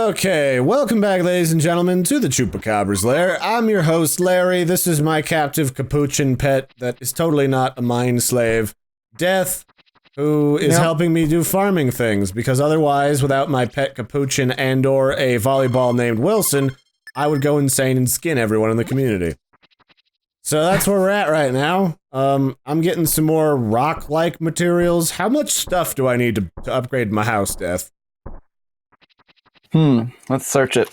Okay, welcome back, ladies and gentlemen, to the Chupacabra's lair. I'm your host, Larry. This is my captive capuchin pet that is totally not a mind slave, Death, who is helping me do farming things, because otherwise, without my pet capuchin and/or a volleyball named Wilson, I would go insane and skin everyone in the community. So that's where we're at right now. I'm getting some more rock-like materials. How much stuff do I need to upgrade my house, Death? Let's search it.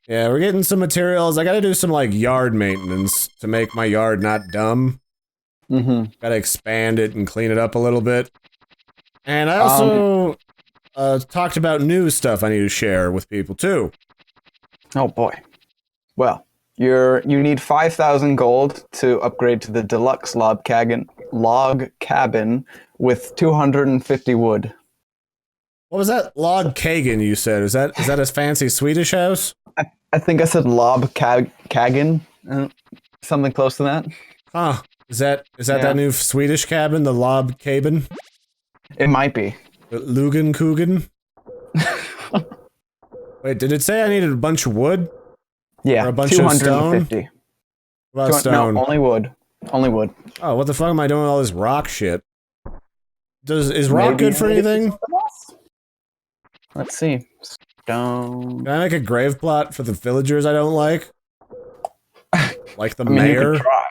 Yeah, we're getting some materials. I gotta do some, like, yard maintenance to make my yard not dumb. Gotta expand it and clean it up a little bit. And I also, talked about new stuff I need to share with people, too. Oh boy. Well, you need 5,000 gold to upgrade to the deluxe log cabin with 250 wood. What was that? Log Kagan, you said. Is that a fancy Swedish house? I think I said Kagan, something close to that. Huh. Is that that new Swedish cabin, the Lob Cabin? It might be. The Lugan Kugan? Wait, did it say I needed a bunch of wood? Yeah, or a bunch of stone? 250. What about stone? No, only wood. Only wood. Oh, what the fuck am I doing with all this rock shit? Is rock good for anything? Let's see. Stone. Can I make a grave plot for the villagers I don't like? Like the You mayor? could try.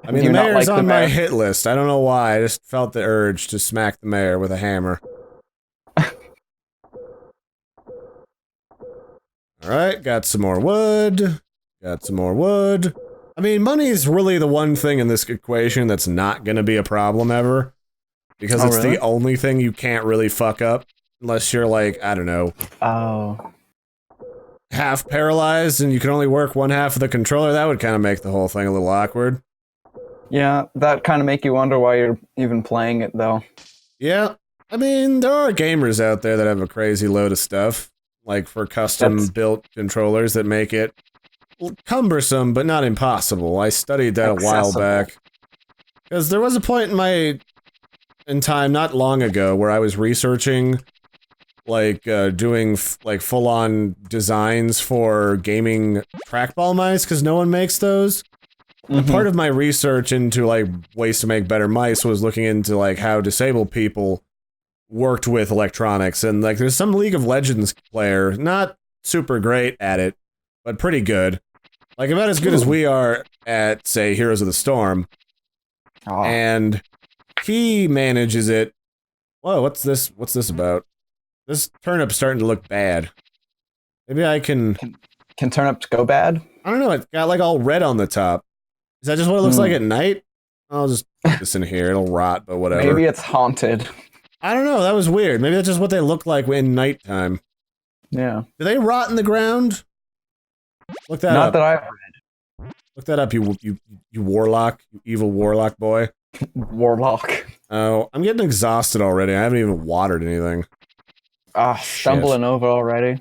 I mean, the mayor's on my hit list. I don't know why. I just felt the urge to smack the mayor with a hammer. Alright, got some more wood. Got some more wood. I mean, money is really the one thing in this equation that's not gonna be a problem ever. Because it's the only thing you can't really fuck up. Unless you're like, I don't know. Half paralyzed and you can only work one half of the controller. That would kind of make the whole thing a little awkward. Yeah, that kind of make you wonder why you're even playing it, though. Yeah. I mean, there are gamers out there that have a crazy load of stuff. Like for custom-built controllers that make it cumbersome, but not impossible. I studied that a while back. Because there was a point in time not long ago where I was researching, like, doing, like, full-on designs for gaming trackball mice, because no one makes those. And part of my research into, like, ways to make better mice was looking into, like, how disabled people worked with electronics, and, like, there's some League of Legends player, not super great at it, but pretty good. Like, about as good as we are at, say, Heroes of the Storm. And he manages it. Whoa, what's this about? This turnip's starting to look bad. Maybe I can... Can turnips go bad? I don't know, it got, like, all red on the top. Is that just what it looks like at night? I'll just put this in here, it'll rot, but whatever. Maybe it's haunted. I don't know, that was weird. Maybe that's just what they look like in nighttime. Yeah. Do they rot in the ground? Look that up. Not that I've read. Look that up, you warlock, you evil warlock boy. Warlock. Oh, I'm getting exhausted already. I haven't even watered anything. Stumbling over already.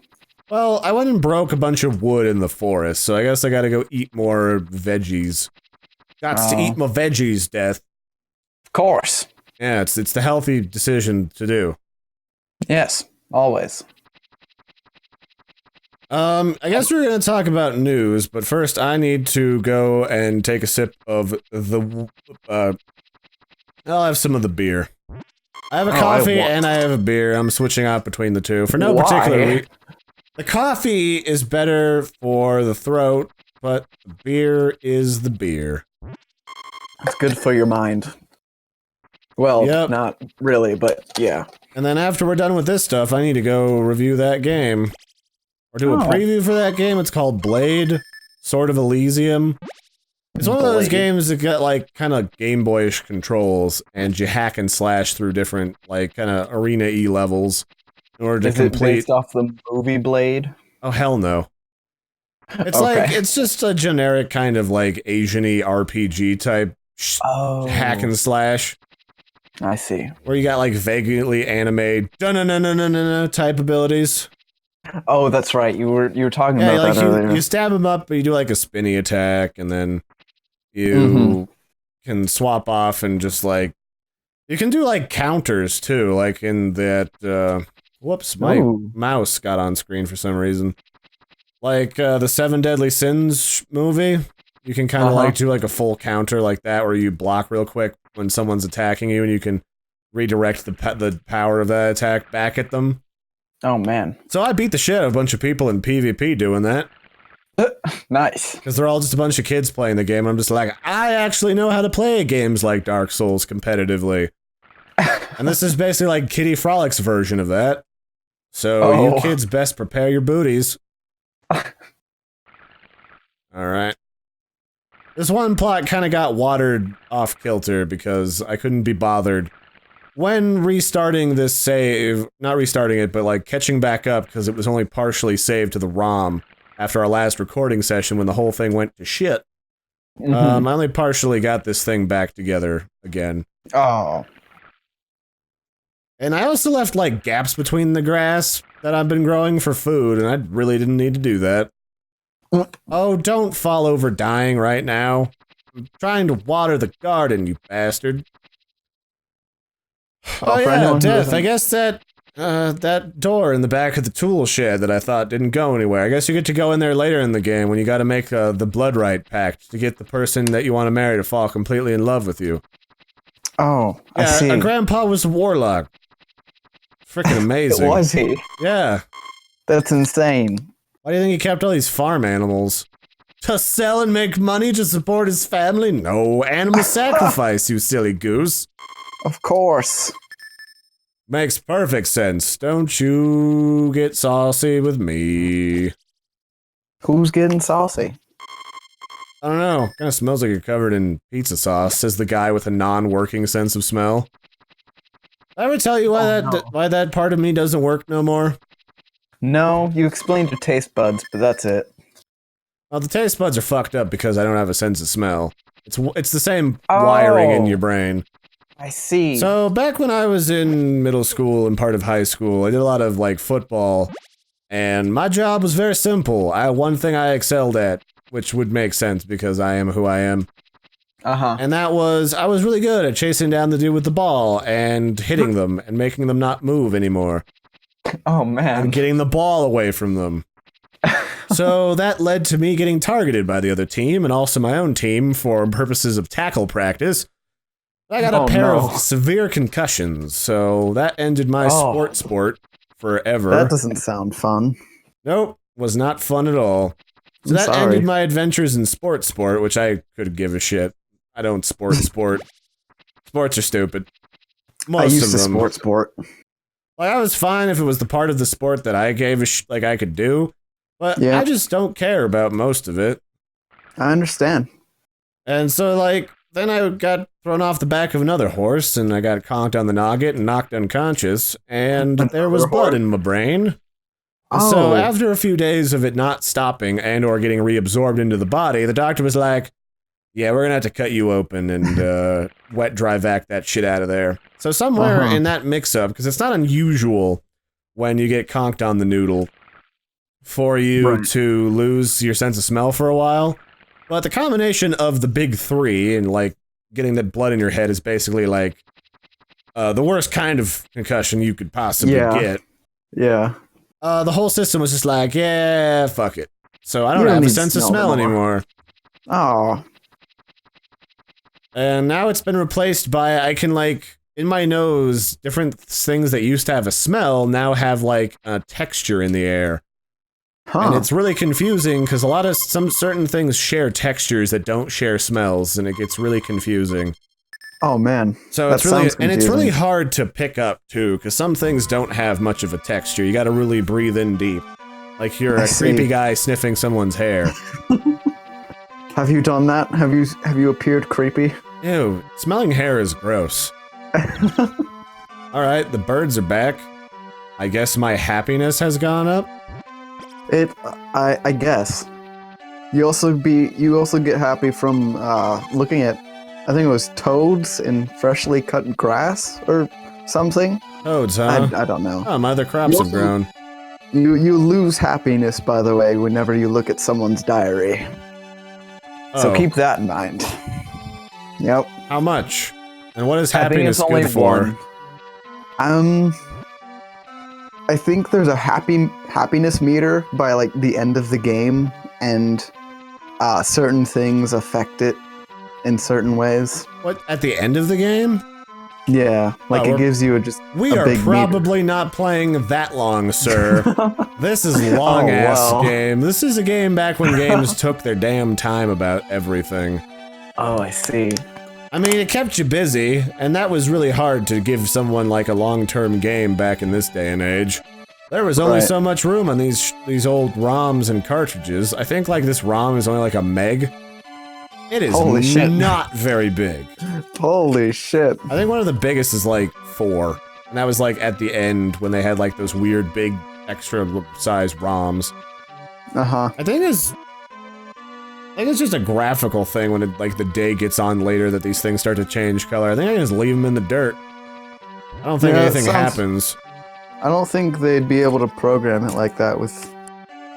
Well, I went and broke a bunch of wood in the forest, so I guess I gotta go eat more veggies. Gots to eat my veggies, Death. Of course. Yeah, it's the healthy decision to do. Yes, always. I guess we're gonna talk about news, but first I need to go and take a sip of the, I'll have some of the beer. I have a coffee and I have a beer. I'm switching out between the two for no particular reason. The coffee is better for the throat, but the beer is the beer. It's good for your mind. Well, not really, but yeah. And then after we're done with this stuff, I need to go review that game. Or do a preview for that game. It's called Blade, Sword of Elysium. It's one of those games that got, like, kind of Game Boyish controls, and you hack and slash through different, like, kind of arena-y levels in order to complete... Is it based off the movie Blade? Oh, hell no. It's like, it's just a generic kind of, like, Asian-y RPG type hack and slash. I see. Where you got, like, vaguely anime dun-na-na-na-na-na type abilities. Oh, that's right. You were talking about that earlier. You stab him up, but you do, like, a spinny attack, and then you can swap off and just, like... You can do, like, counters, too, like in that, Whoops, my mouse got on screen for some reason. Like, the Seven Deadly Sins movie, you can kind of, like, do, like, a full counter like that, where you block real quick when someone's attacking you, and you can redirect the power of that attack back at them. Oh, man. So I beat the shit out of a bunch of people in PvP doing that. Nice. Because they're all just a bunch of kids playing the game. I'm just like, I actually know how to play games like Dark Souls competitively. And this is basically like Kitty Frolic's version of that. So you kids best prepare your booties. Alright. This one plot kind of got watered off kilter because I couldn't be bothered. When restarting this save, not restarting it, but like catching back up because it was only partially saved to the ROM after our last recording session when the whole thing went to shit. I only partially got this thing back together again. Oh. And I also left like gaps between the grass that I've been growing for food, and I really didn't need to do that. Oh, don't fall over dying right now. I'm trying to water the garden, you bastard. Oh yeah, Death, I guess that door in the back of the tool shed that I thought didn't go anywhere. I guess you get to go in there later in the game when you gotta make the blood right pact to get the person that you want to marry to fall completely in love with you. Oh, I see. Grandpa was a warlock. Freaking amazing. Was he? Yeah. That's insane. Why do you think he kept all these farm animals? To sell and make money to support his family? No, animal sacrifice, you silly goose. Of course. Makes perfect sense. Don't you get saucy with me. Who's getting saucy? I don't know. Kind of smells like you're covered in pizza sauce, says the guy with a non-working sense of smell. Did I ever tell you why that part of me doesn't work no more? No, you explained your taste buds, but that's it. Well, the taste buds are fucked up because I don't have a sense of smell. It's the same wiring in your brain. I see. So, back when I was in middle school and part of high school, I did a lot of, like, football, and my job was very simple. One thing I excelled at, which would make sense because I am who I am. And that was, I was really good at chasing down the dude with the ball and hitting them and making them not move anymore. Oh, man. And getting the ball away from them. So that led to me getting targeted by the other team and also my own team for purposes of tackle practice. I got a pair of severe concussions, so that ended my sport forever. That doesn't sound fun. Nope, was not fun at all. So that ended my adventures in sport, which I could give a shit. I don't sport. Sports are stupid. Most I used of them. to sport. Like, I was fine if it was the part of the sport that I gave like I could do, but I just don't care about most of it. I understand. And so, like, then I got thrown off the back of another horse, and I got conked on the noggin and knocked unconscious, and there was blood in my brain. So after a few days of it not stopping and or getting reabsorbed into the body, the doctor was like, yeah, we're gonna have to cut you open and wet dry vac that shit out of there. So somewhere in that mix-up, because it's not unusual when you get conked on the noodle for you to lose your sense of smell for a while. But the combination of the big three and, like, getting the blood in your head is basically, like, the worst kind of concussion you could possibly get. Yeah. The whole system was just like, yeah, fuck it. So I don't have a sense of smell anymore. Oh. And now it's been replaced by, I can, like, in my nose, different things that used to have a smell now have, like, a texture in the air. And it's really confusing because some certain things share textures that don't share smells, and it gets really confusing. Oh man. So it's really hard to pick up too, because some things don't have much of a texture. You got to really breathe in deep, like you're a creepy guy sniffing someone's hair. Have you done that? Have you appeared creepy? Ew, smelling hair is gross. All right, the birds are back. I guess my happiness has gone up. I guess. You also get happy from looking at, I think it was toads in freshly cut grass or something. Toads, huh? I don't know. Oh, my other crops have grown. You lose happiness, by the way, whenever you look at someone's diary. So keep that in mind. Yep. How much? And what is happiness good for? I think there's a happiness meter by like the end of the game, and certain things affect it in certain ways. What, at the end of the game? Yeah, like it gives you We a are big probably not playing that long, sir. This is long-ass game. This is a game back when games took their damn time about everything. Oh, I see. I mean, it kept you busy, and that was really hard to give someone like a long-term game back in this day and age. There was only so much room on these old ROMs and cartridges. I think like this ROM is only like a meg. It is not very big. Holy shit. I think one of the biggest is like 4. And that was like at the end when they had like those weird big extra size ROMs. Uh-huh. I think it's just a graphical thing when it, like the day gets on later that these things start to change color. I think I can just leave them in the dirt. I don't think anything happens. I don't think they'd be able to program it like that with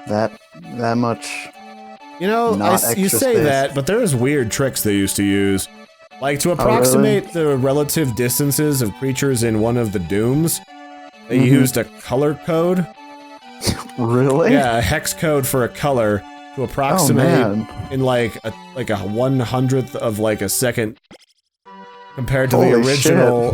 that much. You know, you say space. that, but there's weird tricks they used to use. Like, to approximate the relative distances of creatures in one of the Dooms, they used a color code. Really? Yeah, a hex code for a color to approximate in like a 1/100th of like a second compared to the original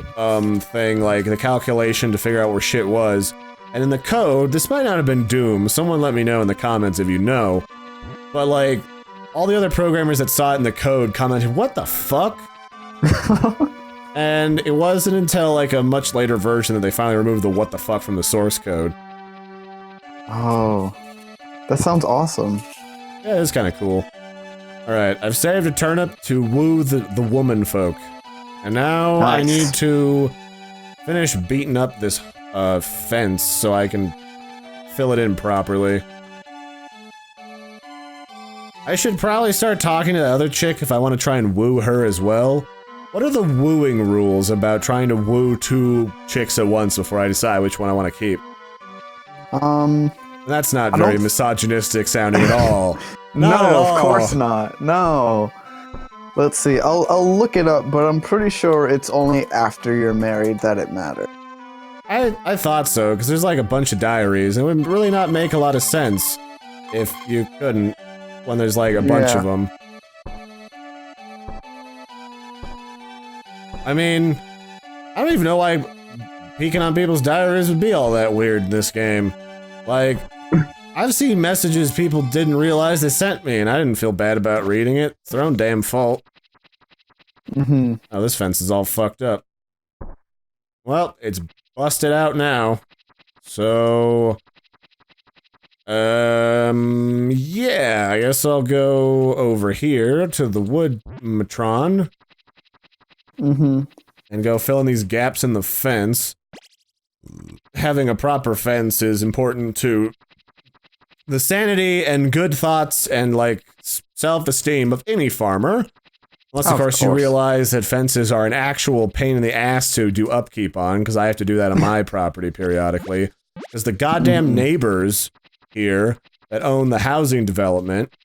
thing, like the calculation to figure out where shit was. And in the code, this might not have been Doom. Someone let me know in the comments if you know. But like, all the other programmers that saw it in the code commented, "What the fuck?" And it wasn't until like a much later version that they finally removed the "what the fuck" from the source code. Oh, that sounds awesome. Yeah, it's kind of cool. Alright, I've saved a turnip to woo the woman folk. And now I need to finish beating up this fence so I can fill it in properly. I should probably start talking to the other chick if I want to try and woo her as well. What are the wooing rules about trying to woo 2 chicks at once before I decide which one I want to keep? That's not very misogynistic sounding at all. No, of course not. No. Let's see. I'll look it up, but I'm pretty sure it's only after you're married that it matters. I thought so, because there's like a bunch of diaries, and it would really not make a lot of sense if you couldn't, when there's like a bunch of them. I mean, I don't even know why peeking on people's diaries would be all that weird in this game. Like, I've seen messages people didn't realize they sent me, and I didn't feel bad about reading it. It's their own damn fault. Oh, this fence is all fucked up. Well, it's busted out now. So... yeah, I guess I'll go over here to the wood matron. And go fill in these gaps in the fence. Having a proper fence is important to the sanity and good thoughts and, like, self-esteem of any farmer. Unless, of course, you realize that fences are an actual pain in the ass to do upkeep on, because I have to do that on my property periodically. Because the goddamn neighbors here that own the housing development,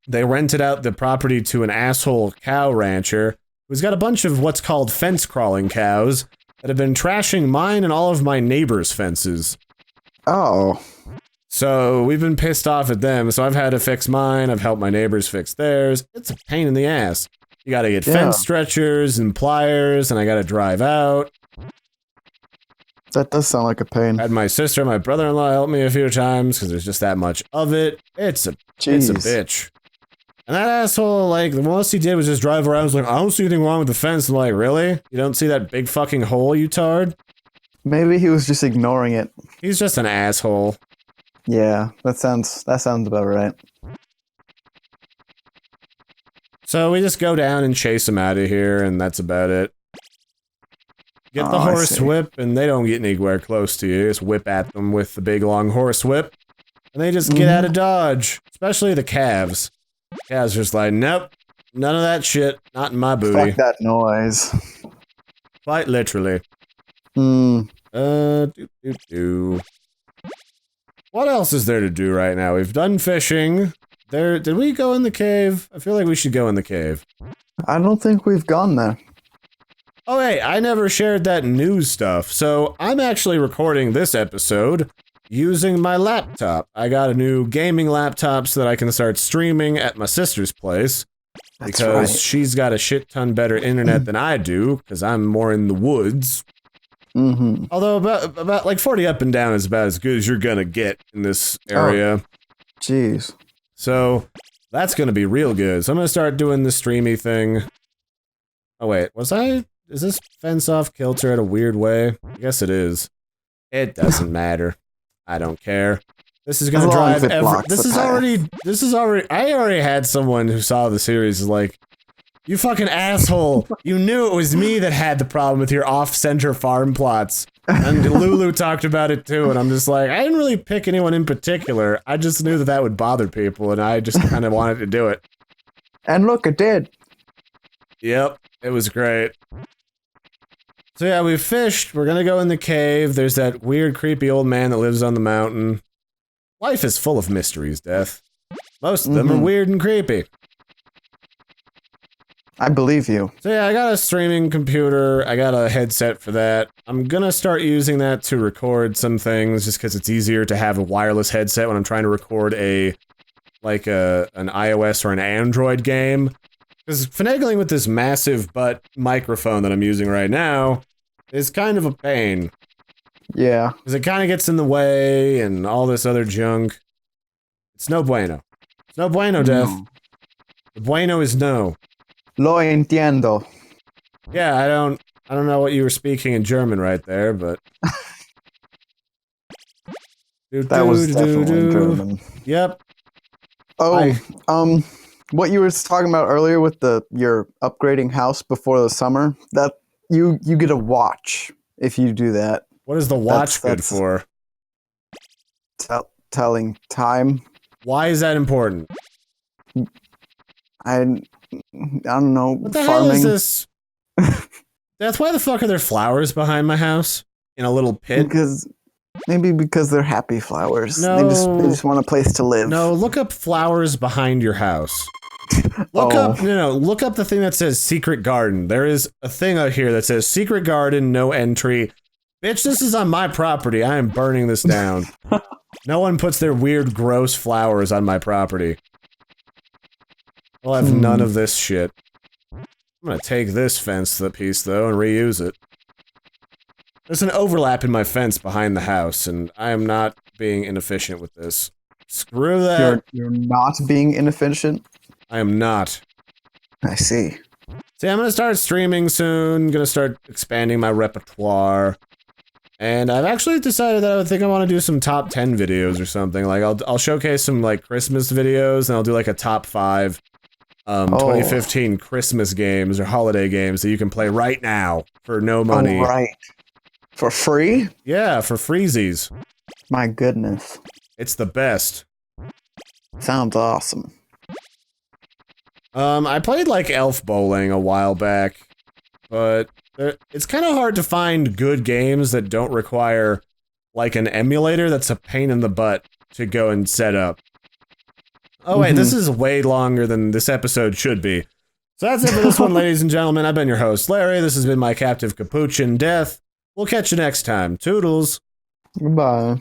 they rented out the property to an asshole cow rancher who's got a bunch of what's called fence-crawling cows that have been trashing mine and all of my neighbors' fences. Oh. So, we've been pissed off at them, so I've had to fix mine, I've helped my neighbors fix theirs. It's a pain in the ass. You gotta get fence stretchers and pliers, and I gotta drive out. That does sound like a pain. I had my sister and my brother-in-law help me a few times, because there's just that much of it. It's a bitch. And that asshole, like, the most he did was just drive around, was like, I don't see anything wrong with the fence. I'm like, really? You don't see that big fucking hole, you tard? Maybe he was just ignoring it. He's just an asshole. Yeah, that sounds about right. So we just go down and chase him out of here, and that's about it. Get the horse whip, and they don't get anywhere close to you. Just whip at them with the big long horse whip, and they just get out of dodge. Especially the calves. Calves are just like, nope, none of that shit. Not in my booty. Fuck that noise. Quite literally. What else is there to do right now? We've done fishing. Did we go in the cave? I feel like we should go in the cave. I don't think we've gone there. Oh, hey, I never shared that news stuff. So I'm actually recording this episode using my laptop. I got a new gaming laptop so that I can start streaming at my sister's place. Because she's got a shit ton better internet than I do, because I'm more in the woods. Mm-hmm. Although about like 40 up and down is about as good as you're gonna get in this area. Jeez. So that's gonna be real good. So I'm gonna start doing the streamy thing. Oh wait, is this fence off kilter in a weird way? I guess it is. It doesn't matter. I don't care. This is gonna drive this is already I already had someone who saw the series is like, you fucking asshole, you knew it was me that had the problem with your off-center farm plots. And Lulu talked about it too, and I'm just like, I didn't really pick anyone in particular, I just knew that would bother people, and I just kind of wanted to do it. And look, it did. Yep, it was great. So yeah, we fished, we're gonna go in the cave, there's that weird creepy old man that lives on the mountain. Life is full of mysteries, Death. Most of them are weird and creepy. I believe you. So yeah, I got a streaming computer, I got a headset for that. I'm gonna start using that to record some things, just because it's easier to have a wireless headset when I'm trying to record an iOS or an Android game. Because finagling with this massive butt microphone that I'm using right now is kind of a pain. Yeah. Because it kind of gets in the way and all this other junk. It's no bueno. It's no bueno, Death. The bueno is no. Lo entiendo. Yeah, I don't know what you were speaking in German right there, but... That was definitely German. Yep. Oh, what you were talking about earlier with your upgrading house before the summer, that you get a watch if you do that. What is the watch good for? Telling time. Why is that important? I don't know. What the hell is this? That's why the fuck are there flowers behind my house? In a little pit? Maybe because they're happy flowers. No. They just want a place to live. No, look up flowers behind your house. Look up the thing that says secret garden. There is a thing out here that says secret garden, no entry. Bitch, this is on my property. I am burning this down. No one puts their weird, gross flowers on my property. I'll have none of this shit. I'm gonna take this fence piece, though, and reuse it. There's an overlap in my fence behind the house, and I am not being inefficient with this. Screw that. You're not being inefficient? I am not. I see. See, I'm gonna start streaming soon, gonna start expanding my repertoire. And I've actually decided that I think I want to do some top 10 videos or something. Like, I'll showcase some, like, Christmas videos, and I'll do, like, a top 5 2015 Christmas games or holiday games that you can play right now for no money. Oh, right. For free? Yeah, for freezies. My goodness. It's the best. Sounds awesome. I played, like, Elf Bowling a while back, but it's kind of hard to find good games that don't require, like, an emulator that's a pain in the butt to go and set up. Oh wait, this is way longer than this episode should be. So that's it for this one, ladies and gentlemen. I've been your host, Larry. This has been my captive capuchin, Death. We'll catch you next time. Toodles. Goodbye.